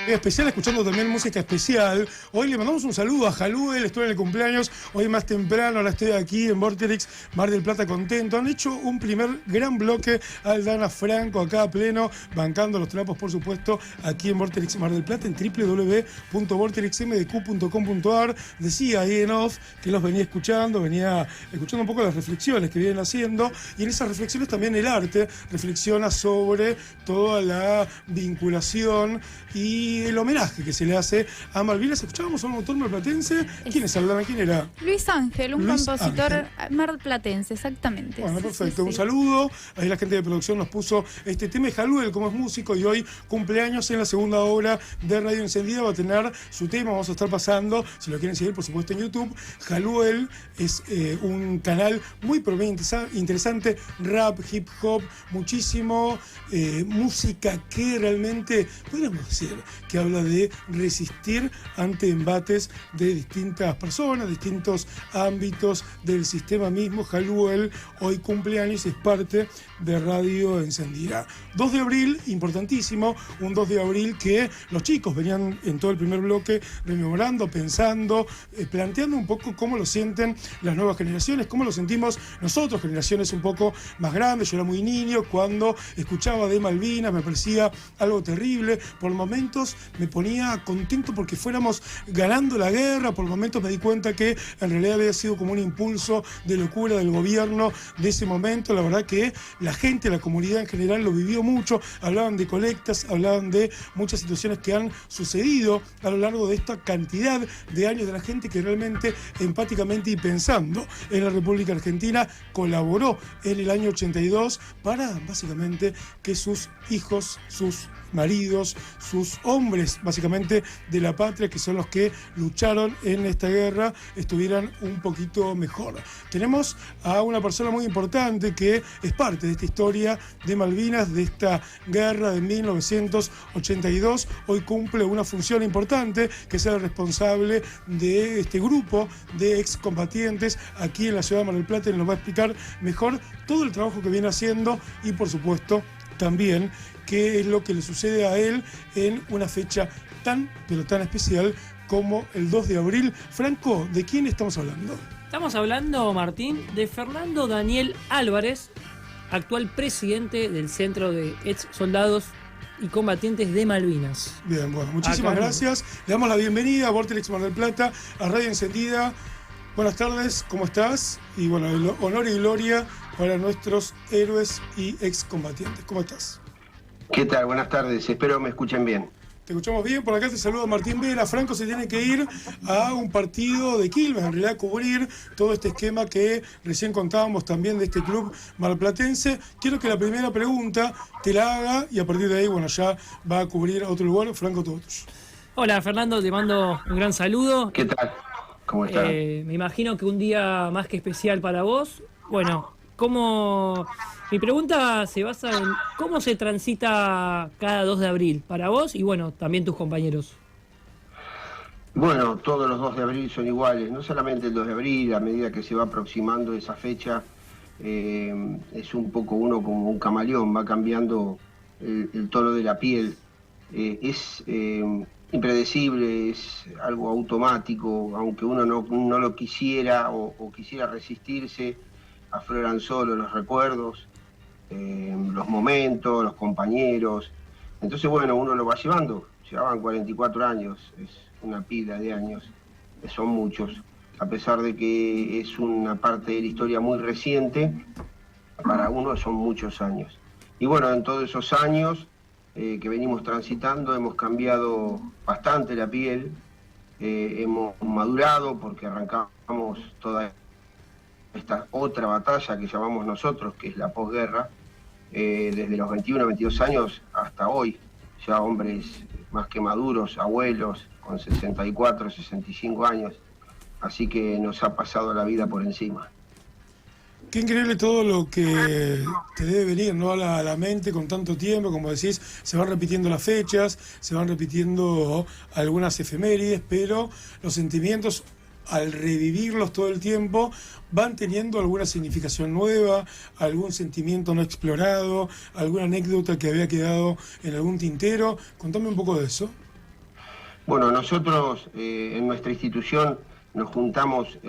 especial, escuchando también música especial. Hoy le mandamos un saludo a Jaluel, estuvo en el cumpleaños, hoy más temprano, ahora estoy aquí en Vorterix, Mar del Plata, contento. Han hecho un primer gran bloque, Aldana Franco acá a pleno, bancando los trapos, por supuesto, aquí en Vorterix Mar del Plata, en www.vorterixmdq.com.ar. Decía ahí en off que los venía escuchando un poco las reflexiones que vienen haciendo, y en esas reflexiones también el arte reflexiona sobre toda la vinculación y el homenaje que se le hace a Malvinas. Escuchábamos a un autor marplatense. ¿Quién es Aldana? ¿Quién era? Luis Ángel, un compositor Ángel. Marplatense, exactamente. Bueno, sí, perfecto. sí, Un sí. saludo. Ahí la gente de producción nos puso este tema. Jaluel, como es músico y hoy cumpleaños, en la segunda hora de Radio Encendida va a tener su tema. Vamos a estar pasando, si lo quieren seguir, por supuesto, en YouTube. Jaluel es un canal muy interesante, rap, hip hop, muchísimo música que realmente podríamos decir que habla de resistir ante embates de distintas personas, distintos ámbitos del sistema mismo. Jaluel hoy cumpleaños, es parte de Radio Encendida. 2 de abril, importantísimo, un 2 de abril que los chicos venían en todo el primer bloque rememorando, pensando, planteando un poco cómo lo sienten las nuevas generaciones, cómo lo sentimos nosotros, generaciones un poco más grandes. Yo era muy niño cuando escuchaba de Malvinas, me parecía algo terrible. Por momentos me ponía contento porque fuéramos ganando la guerra, por momentos me di cuenta que en realidad había sido como un impulso de locura del gobierno de ese momento. La verdad que la gente, la comunidad en general lo vivió mucho, hablaban de colectas, hablaban de muchas situaciones que han sucedido a lo largo de esta cantidad de años, de la gente que realmente empáticamente y pensando en la República Argentina colaboró en el año 82 para básicamente que sus hijos, sus maridos, sus hombres básicamente de la patria, que son los que lucharon en esta guerra, estuvieran un poquito mejor. Tenemos a una persona muy importante que es parte de esta historia de Malvinas, de esta guerra de 1982. Hoy cumple una función importante, que es el responsable de este grupo de excombatientes aquí en la ciudad de Mar del Plata, y nos va a explicar mejor todo el trabajo que viene haciendo y, por supuesto, también qué es lo que le sucede a él en una fecha tan, pero tan especial como el 2 de abril. Franco, ¿de quién estamos hablando? Estamos hablando, Martín, de Fernando Daniel Álvarez, actual presidente del Centro de Ex Soldados y Combatientes de Malvinas. Bien, bueno, muchísimas gracias. Le damos la bienvenida a Vorterix Mar del Plata, a Radio Encendida. Buenas tardes, ¿cómo estás? Y bueno, honor y gloria para nuestros héroes y excombatientes. ¿Cómo estás? ¿Qué tal? Buenas tardes, espero me escuchen bien. Te escuchamos bien, por acá te saluda Martín Vera. Franco se tiene que ir a un partido de Quilmes, en realidad cubrir todo este esquema que recién contábamos también de este club marplatense. Quiero que la primera pregunta te la haga y a partir de ahí, bueno, ya va a cubrir a otro lugar. Franco, todo tuyo. Hola, Fernando, te mando un gran saludo. ¿Qué tal? ¿Cómo estás? Me imagino que un día más que especial para vos. Bueno, mi pregunta se basa en cómo se transita cada 2 de abril para vos y, bueno, también tus compañeros. Bueno, todos los 2 de abril son iguales, no solamente el 2 de abril, a medida que se va aproximando esa fecha, es un poco uno como un camaleón, va cambiando el tono de la piel. Es impredecible, es algo automático, aunque uno no lo quisiera o quisiera resistirse, afloran solo los recuerdos, los momentos, los compañeros. Entonces, bueno, uno lo va llevando. Llevaban 44 años, es una pila de años, son muchos. A pesar de que es una parte de la historia muy reciente, para uno son muchos años. Y bueno, en todos esos años que venimos transitando hemos cambiado bastante la piel, hemos madurado porque arrancamos toda esta otra batalla que llamamos nosotros, que es la posguerra, desde los 21, 22 años hasta hoy, ya hombres más que maduros, abuelos, con 64, 65 años, así que nos ha pasado la vida por encima. Qué increíble todo lo que te debe venir, ¿no?, a la mente con tanto tiempo. Como decís, se van repitiendo las fechas, se van repitiendo algunas efemérides, pero los sentimientos, al revivirlos todo el tiempo, van teniendo alguna significación nueva, algún sentimiento no explorado, alguna anécdota que había quedado en algún tintero. Contame un poco de eso. Bueno, nosotros en nuestra institución nos juntamos,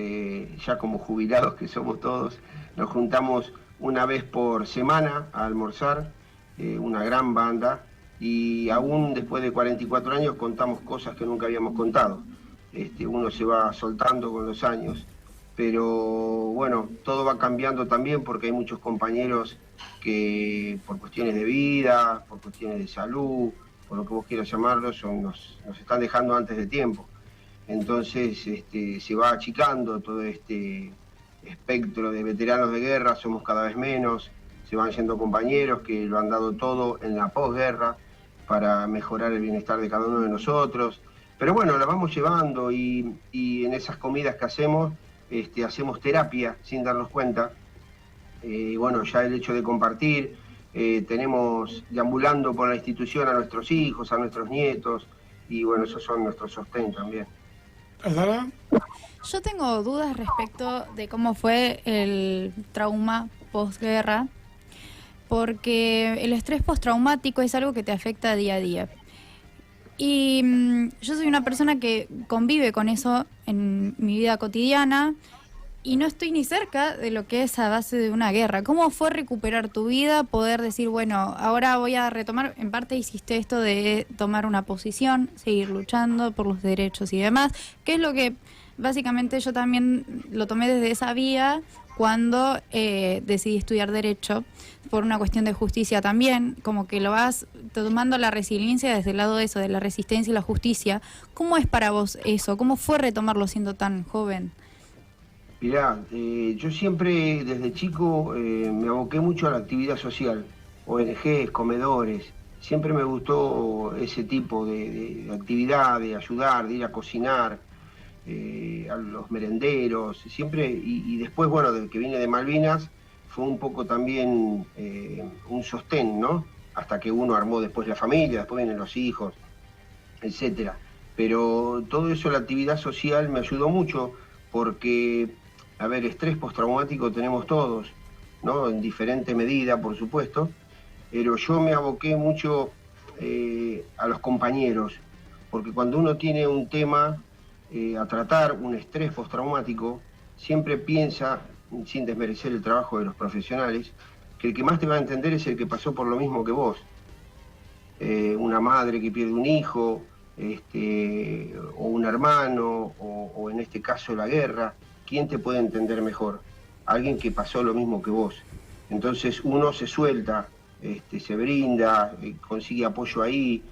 ya como jubilados que somos todos, nos juntamos una vez por semana a almorzar, una gran banda, y aún después de 44 años contamos cosas que nunca habíamos contado. Uno se va soltando con los años, pero bueno, todo va cambiando también porque hay muchos compañeros que por cuestiones de vida, por cuestiones de salud, por lo que vos quieras llamarlo, nos están dejando antes de tiempo. Entonces se va achicando todo este espectro de veteranos de guerra, somos cada vez menos, se van yendo compañeros que lo han dado todo en la posguerra para mejorar el bienestar de cada uno de nosotros. Pero bueno, la vamos llevando y en esas comidas que hacemos terapia sin darnos cuenta. Bueno, ya el hecho de compartir, tenemos deambulando por la institución a nuestros hijos, a nuestros nietos, y bueno, esos son nuestros sostén también. ¿Aldana? Yo tengo dudas respecto de cómo fue el trauma posguerra, porque el estrés postraumático es algo que te afecta día a día. Y yo soy una persona que convive con eso en mi vida cotidiana y no estoy ni cerca de lo que es a base de una guerra. ¿Cómo fue recuperar tu vida? Poder decir, bueno, ahora voy a retomar, en parte hiciste esto de tomar una posición, seguir luchando por los derechos y demás, que es lo que básicamente yo también lo tomé desde esa vía cuando decidí estudiar Derecho, por una cuestión de justicia también, como que lo vas tomando la resiliencia desde el lado de eso, de la resistencia y la justicia. ¿Cómo es para vos eso? ¿Cómo fue retomarlo siendo tan joven? Mirá, yo siempre desde chico me aboqué mucho a la actividad social, ONGs, comedores, siempre me gustó ese tipo de actividad, de ayudar, de ir a cocinar, a los merenderos, siempre, y después, bueno, desde que vine de Malvinas, fue un poco también un sostén, ¿no? Hasta que uno armó después la familia, después vienen los hijos, etcétera. Pero todo eso, la actividad social, me ayudó mucho, porque, a ver, estrés postraumático tenemos todos, ¿no? En diferente medida, por supuesto, pero yo me aboqué mucho a los compañeros, porque cuando uno tiene un tema a tratar, un estrés postraumático, siempre piensa, sin desmerecer el trabajo de los profesionales, que el que más te va a entender es el que pasó por lo mismo que vos. Una madre que pierde un hijo, o un hermano, o en este caso la guerra. ¿Quién te puede entender mejor? Alguien que pasó lo mismo que vos. Entonces uno se suelta, se brinda, consigue apoyo ahí.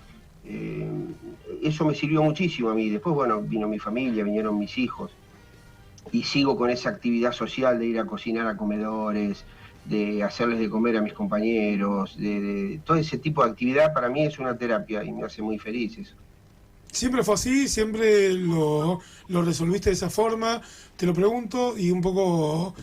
Eso me sirvió muchísimo a mí. Después, bueno, vino mi familia, vinieron mis hijos. Y sigo con esa actividad social de ir a cocinar a comedores, de hacerles de comer a mis compañeros, de todo ese tipo de actividad para mí es una terapia y me hace muy feliz eso. ¿Siempre fue así? ¿Siempre lo resolviste de esa forma? Te lo pregunto y un poco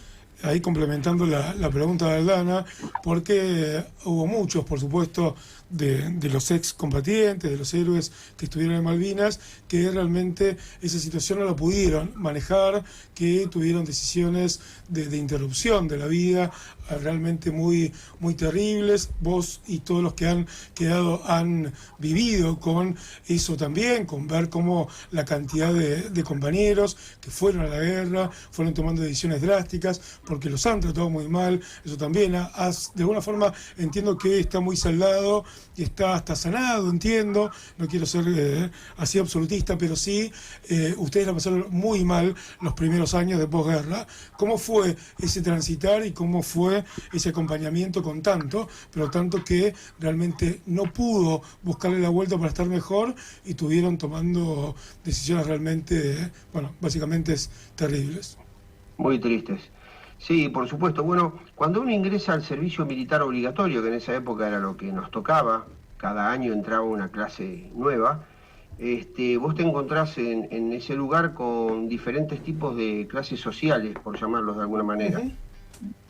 ahí complementando la pregunta de Aldana, porque hubo muchos, por supuesto, de los excombatientes, de los héroes que estuvieron en Malvinas, que realmente esa situación no la pudieron manejar, que tuvieron decisiones de interrupción de la vida realmente muy, muy terribles. Vos y todos los que han quedado han vivido con eso también, con ver cómo la cantidad de compañeros que fueron a la guerra fueron tomando decisiones drásticas porque los han tratado muy mal. Eso también de alguna forma entiendo que está muy saldado y está hasta sanado, entiendo, no quiero ser así absolutista, pero sí, ustedes la pasaron muy mal los primeros años de posguerra. ¿Cómo fue ese transitar y cómo fue ese acompañamiento con tanto, pero tanto que realmente no pudo buscarle la vuelta para estar mejor y tuvieron tomando decisiones realmente, bueno, básicamente terribles? Muy tristes. Sí, por supuesto. Bueno, cuando uno ingresa al servicio militar obligatorio, que en esa época era lo que nos tocaba, cada año entraba una clase nueva, vos te encontrás en ese lugar con diferentes tipos de clases sociales, por llamarlos de alguna manera. Uh-huh.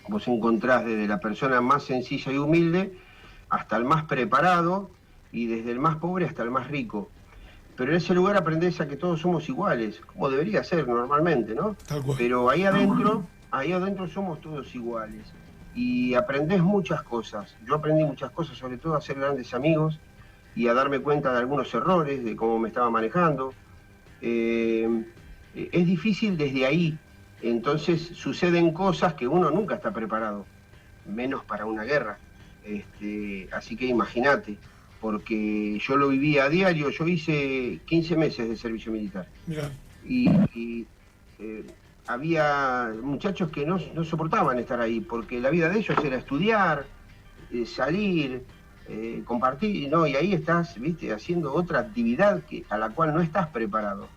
Vos encontrás desde la persona más sencilla y humilde hasta el más preparado y desde el más pobre hasta el más rico. Pero en ese lugar aprendés a que todos somos iguales, como debería ser normalmente, ¿no? Pero ahí adentro somos todos iguales y aprendés muchas cosas. Yo aprendí muchas cosas, sobre todo a hacer grandes amigos, y a darme cuenta de algunos errores, de cómo me estaba manejando. Es difícil desde ahí, entonces suceden cosas que uno nunca está preparado, menos para una guerra. Así que imagínate, porque yo lo vivía a diario, yo hice 15 meses de servicio militar. Mirá. Y había muchachos que no soportaban estar ahí, porque la vida de ellos era estudiar, salir, compartir, ¿no? Y ahí estás, viste, haciendo otra actividad a la cual no estás preparado.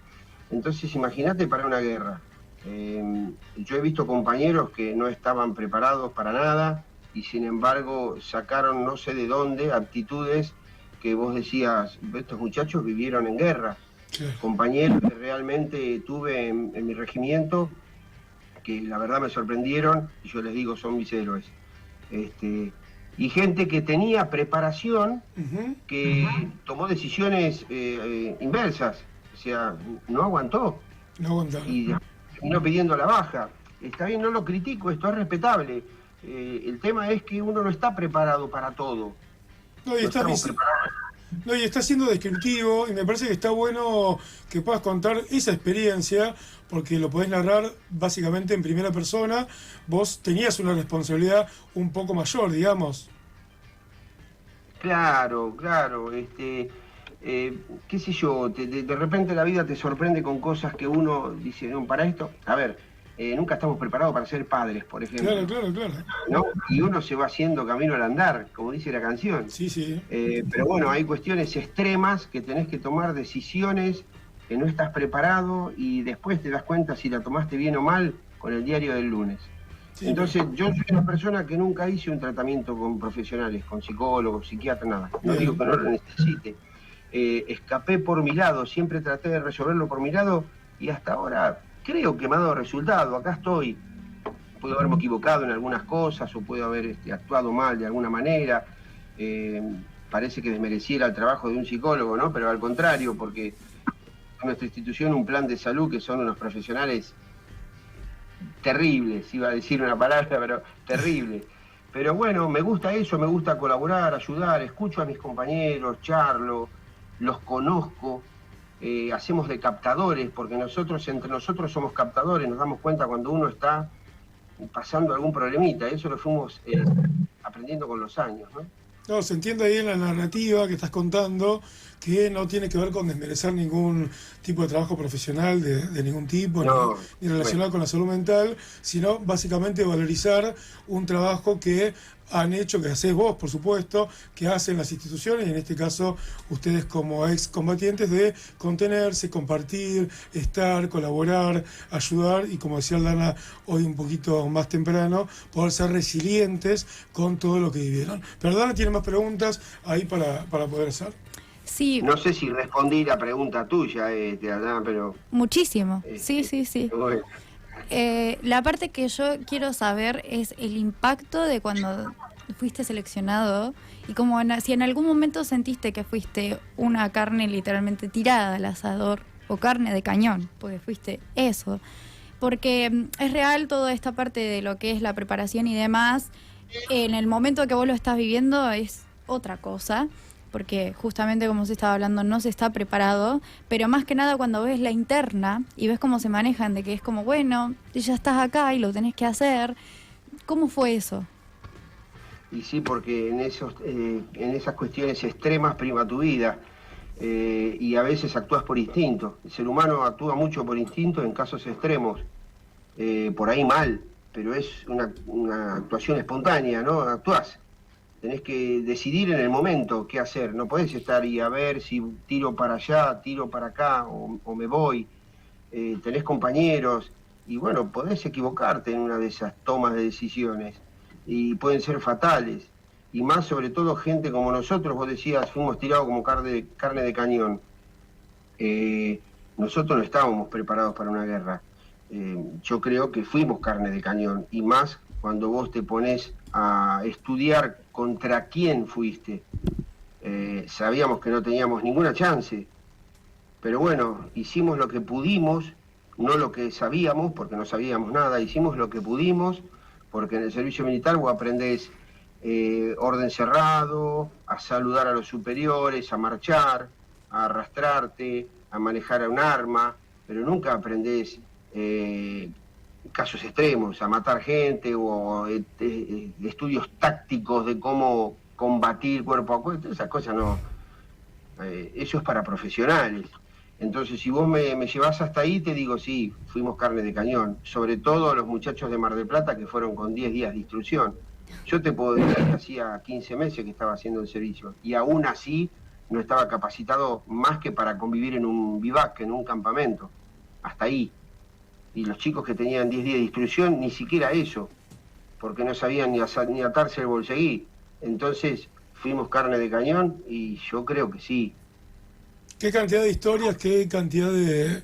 Entonces imagínate para una guerra. Yo he visto compañeros que no estaban preparados para nada y sin embargo sacaron no sé de dónde aptitudes que vos decías, estos muchachos vivieron en guerra. Sí. Compañeros que realmente tuve en mi regimiento que la verdad me sorprendieron y yo les digo son mis héroes. Y gente que tenía preparación, que tomó decisiones inversas, o sea, no aguantó. No aguantaron. Y terminó pidiendo la baja. Está bien, no lo critico, esto es respetable. El tema es que uno no está preparado para todo. No, y estás siendo descriptivo y me parece que está bueno que puedas contar esa experiencia porque lo podés narrar básicamente en primera persona. Vos tenías una responsabilidad un poco mayor, digamos. Claro, qué sé yo, de repente la vida te sorprende con cosas que uno dice, no, para esto, a ver, nunca estamos preparados para ser padres, por ejemplo. Claro. ¿No? Y uno se va haciendo camino al andar, como dice la canción. Sí. Pero bueno, hay cuestiones extremas que tenés que tomar decisiones que no estás preparado y después te das cuenta si la tomaste bien o mal con el diario del lunes. Sí. Entonces, yo soy una persona que nunca hice un tratamiento con profesionales, con psicólogos, psiquiatras, nada. No digo que no lo necesite. Escapé por mi lado, siempre traté de resolverlo por mi lado y hasta ahora creo que me ha dado resultado. Acá estoy. Puedo haberme equivocado en algunas cosas o puedo haber actuado mal de alguna manera. Parece que desmereciera el trabajo de un psicólogo, ¿no? Pero al contrario, porque en nuestra institución un plan de salud que son unos profesionales terribles, iba a decir una palabra, pero terribles. Pero bueno, me gusta eso, me gusta colaborar, ayudar, escucho a mis compañeros, charlo, los conozco, hacemos de captadores, porque entre nosotros somos captadores, nos damos cuenta cuando uno está pasando algún problemita, eso lo fuimos aprendiendo con los años, ¿no? No, se entiende ahí en la narrativa que estás contando que no tiene que ver con desmerecer ningún tipo de trabajo profesional de ningún tipo, no, ni relacionado con la salud mental, sino básicamente valorizar un trabajo que han hecho, que hacés vos, por supuesto, que hacen las instituciones, y en este caso ustedes como excombatientes, de contenerse, compartir, estar, colaborar, ayudar, y como decía Aldana hoy un poquito más temprano, poder ser resilientes con todo lo que vivieron. Pero Aldana tiene más preguntas ahí para poder hacer. Sí. No sé si respondí la pregunta tuya, Aldana, pero... Muchísimo, sí. Bueno. La parte que yo quiero saber es el impacto de cuando fuiste seleccionado y como si en algún momento sentiste que fuiste una carne literalmente tirada al asador o carne de cañón, porque fuiste eso. Porque es real toda esta parte de lo que es la preparación y demás. En el momento que vos lo estás viviendo es otra cosa, porque justamente como se estaba hablando no se está preparado, pero más que nada cuando ves la interna y ves cómo se manejan, de que es como, bueno, ya estás acá y lo tenés que hacer. ¿Cómo fue eso? Y sí, porque en esas cuestiones extremas prima tu vida y a veces actúas por instinto. El ser humano actúa mucho por instinto en casos extremos, por ahí mal, pero es una actuación espontánea, ¿no? Actuás. Tenés que decidir en el momento qué hacer, no podés estar y a ver si tiro para allá, tiro para acá o me voy. Tenés compañeros y bueno, podés equivocarte en una de esas tomas de decisiones y pueden ser fatales. Y más sobre todo gente como nosotros, vos decías, fuimos tirados como carne de cañón. Nosotros no estábamos preparados para una guerra. Yo creo que fuimos carne de cañón y más cuando vos te pones a estudiar contra quién fuiste. Sabíamos que no teníamos ninguna chance, pero bueno, hicimos lo que pudimos, no lo que sabíamos, porque no sabíamos nada, hicimos lo que pudimos, porque en el servicio militar vos aprendés orden cerrado, a saludar a los superiores, a marchar, a arrastrarte, a manejar un arma, pero nunca aprendés casos extremos, a matar gente o estudios tácticos de cómo combatir cuerpo a cuerpo. Esas cosas no, eso es para profesionales. Entonces, si vos me llevás hasta ahí, te digo, sí, fuimos carne de cañón. Sobre todo los muchachos de Mar del Plata que fueron con 10 días de instrucción. Yo te puedo decir que hacía 15 meses que estaba haciendo el servicio y aún así no estaba capacitado más que para convivir en un bivac, en un campamento. Hasta ahí. Y los chicos que tenían 10 días de instrucción, ni siquiera eso, porque no sabían ni atarse el bolseguí. Entonces, fuimos carne de cañón y yo creo que sí. Qué cantidad de historias, qué cantidad de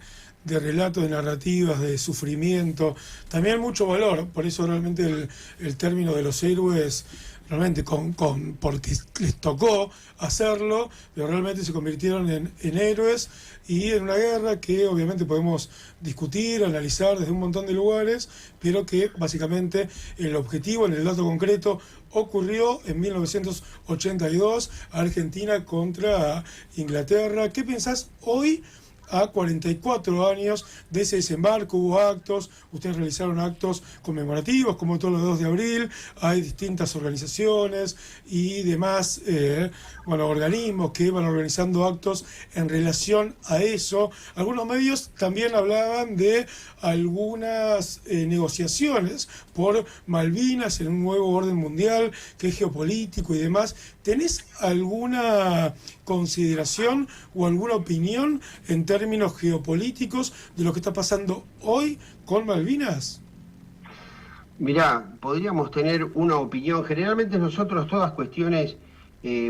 relatos, de narrativas, de sufrimiento, también mucho valor. Por eso realmente el término de los héroes, realmente porque les tocó hacerlo, pero realmente se convirtieron en héroes, y en una guerra que obviamente podemos discutir, analizar desde un montón de lugares, pero que básicamente el objetivo, en el dato concreto, ocurrió en 1982, Argentina contra Inglaterra. ¿Qué pensás hoy, a 44 años de ese desembarco? Hubo actos, ustedes realizaron actos conmemorativos, como todos los 2 de abril, hay distintas organizaciones y demás organismos que van organizando actos en relación a eso. Algunos medios también hablaban de algunas negociaciones por Malvinas en un nuevo orden mundial que es geopolítico y demás. ¿Tenés alguna consideración o alguna opinión en términos geopolíticos de lo que está pasando hoy con Malvinas? Mirá, podríamos tener una opinión. Generalmente nosotros todas cuestiones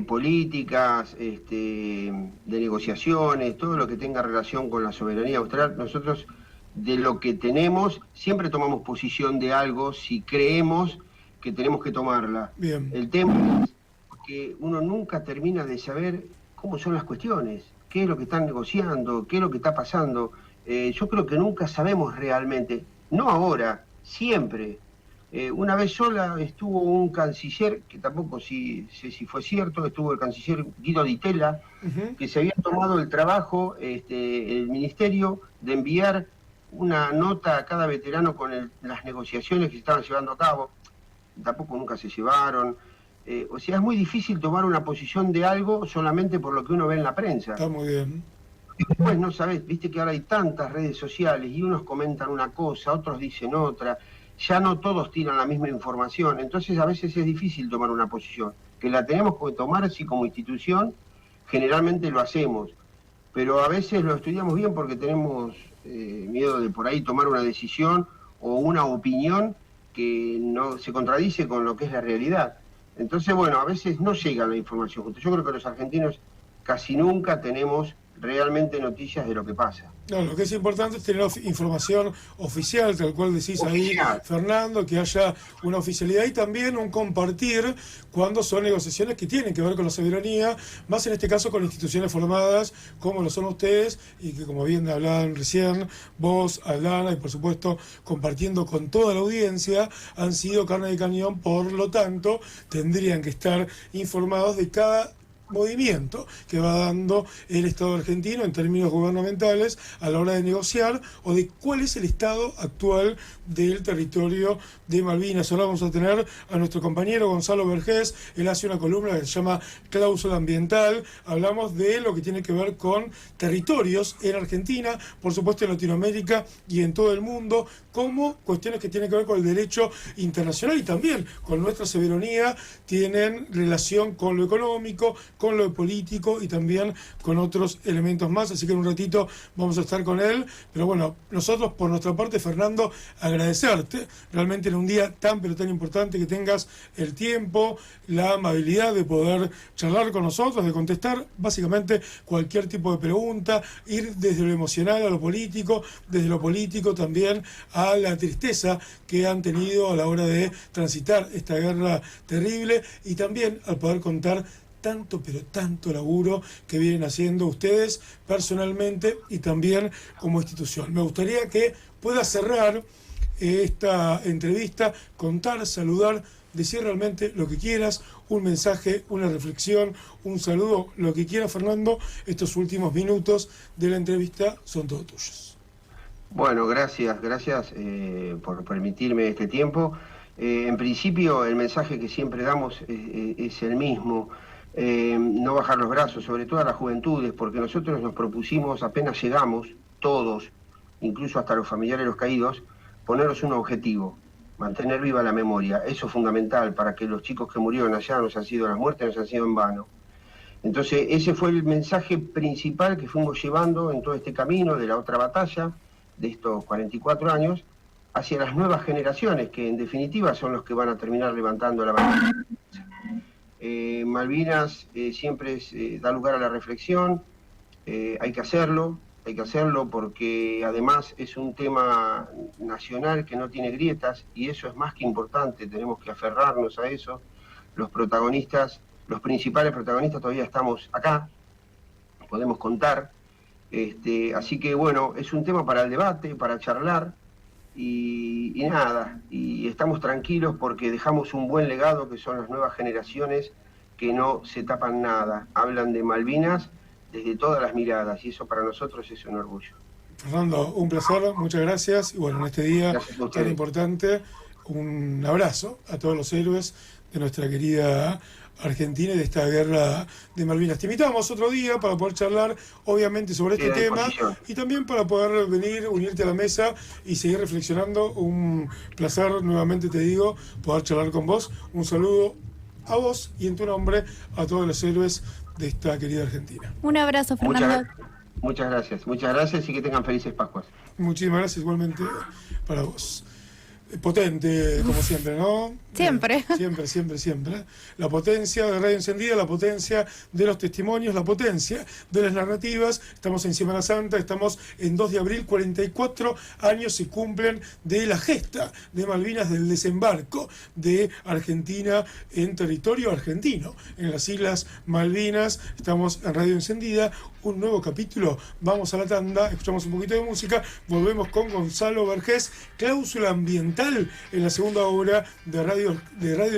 políticas, de negociaciones, todo lo que tenga relación con la soberanía austral, nosotros de lo que tenemos siempre tomamos posición de algo si creemos que tenemos que tomarla. Bien. El tema es que uno nunca termina de saber cómo son las cuestiones, qué es lo que están negociando, qué es lo que está pasando. Yo creo que nunca sabemos realmente, no ahora, siempre. Una vez sola estuvo un canciller, que tampoco sé si fue cierto, estuvo el canciller Guido Di Tella, que se había tomado el trabajo, el ministerio, de enviar una nota a cada veterano con las negociaciones que se estaban llevando a cabo. Tampoco nunca se llevaron. O sea, es muy difícil tomar una posición de algo solamente por lo que uno ve en la prensa. Está muy bien. Y después no sabés, viste que ahora hay tantas redes sociales y unos comentan una cosa, otros dicen otra, ya no todos tiran la misma información, entonces a veces es difícil tomar una posición, que la tenemos que tomar así como institución, generalmente lo hacemos, pero a veces lo estudiamos bien porque tenemos miedo de por ahí tomar una decisión o una opinión que no se contradice con lo que es la realidad. Entonces, bueno, a veces no llega la información justa. Yo creo que los argentinos casi nunca tenemos realmente noticias de lo que pasa. No, lo que es importante es tener información oficial, tal cual decís ahí, Fernando, que haya una oficialidad y también un compartir cuando son negociaciones que tienen que ver con la soberanía, más en este caso con instituciones formadas como lo son ustedes y que, como bien hablaban recién, vos, Aldana, y por supuesto compartiendo con toda la audiencia, han sido carne de cañón, por lo tanto tendrían que estar informados de cada movimiento que va dando el Estado argentino en términos gubernamentales a la hora de negociar o de cuál es el estado actual del territorio de Malvinas. Ahora vamos a tener a nuestro compañero Gonzalo Vergés, él hace una columna que se llama Cláusula Ambiental, hablamos de lo que tiene que ver con territorios en Argentina, por supuesto en Latinoamérica y en todo el mundo, como cuestiones que tienen que ver con el derecho internacional y también con nuestra soberanía, tienen relación con lo económico, con lo político y también con otros elementos más, así que en un ratito vamos a estar con él, pero bueno, nosotros por nuestra parte, Fernando, agradecerte realmente en un día tan pero tan importante que tengas el tiempo, la amabilidad de poder charlar con nosotros, de contestar básicamente cualquier tipo de pregunta, ir desde lo emocional a lo político, desde lo político también a la tristeza que han tenido a la hora de transitar esta guerra terrible y también al poder contar tanto, pero tanto laburo que vienen haciendo ustedes personalmente y también como institución. Me gustaría que pueda cerrar esta entrevista, contar, saludar decir realmente lo que quieras, un mensaje, una reflexión, un saludo, lo que quieras, Fernando. Estos últimos minutos de la entrevista son todos tuyos. Bueno, gracias por permitirme este tiempo. En principio, el mensaje que siempre damos es el mismo. No bajar los brazos, sobre todo a las juventudes, porque nosotros nos propusimos, apenas llegamos, todos, incluso hasta los familiares de los caídos, ponernos un objetivo, mantener viva la memoria. Eso es fundamental para que los chicos que murieron allá no se han sido, las muertes no se han sido en vano. Entonces, ese fue el mensaje principal que fuimos llevando en todo este camino de la otra batalla, de estos 44 años, hacia las nuevas generaciones, que en definitiva son los que van a terminar levantando la bandera. Malvinas siempre da lugar a la reflexión, hay que hacerlo porque además es un tema nacional que no tiene grietas y eso es más que importante, tenemos que aferrarnos a eso. Los protagonistas, los principales protagonistas todavía estamos acá, podemos contar, así que bueno, es un tema para el debate, para charlar y nada, y estamos tranquilos porque dejamos un buen legado que son las nuevas generaciones que no se tapan nada, hablan de Malvinas desde todas las miradas y eso para nosotros es un orgullo. Fernando, un placer, muchas gracias y bueno, en este día tan importante, un abrazo a todos los héroes de nuestra querida Argentina y de esta guerra de Malvinas. Te invitamos otro día para poder charlar, obviamente, sobre este tema y también para poder venir, unirte a la mesa y seguir reflexionando. Un placer, nuevamente te digo, poder charlar con vos. Un saludo a vos y en tu nombre a todos los héroes de esta querida Argentina. Un abrazo, Fernando. Muchas gracias y que tengan felices Pascuas. Muchísimas gracias igualmente para vos. Potente, como siempre, ¿no? Siempre. Siempre. La potencia de Radio Encendida, la potencia de los testimonios, la potencia de las narrativas. Estamos en Semana Santa, estamos en 2 de abril, 44 años se cumplen de la gesta de Malvinas, del desembarco de Argentina en territorio argentino, en las Islas Malvinas. Estamos en Radio Encendida, un nuevo capítulo. Vamos a la tanda, escuchamos un poquito de música, volvemos con Gonzalo Vergés, cláusula ambiental en la segunda hora de Radio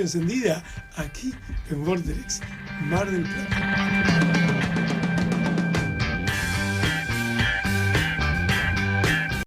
Encendida, aquí en Vorterix, Mar del Plata.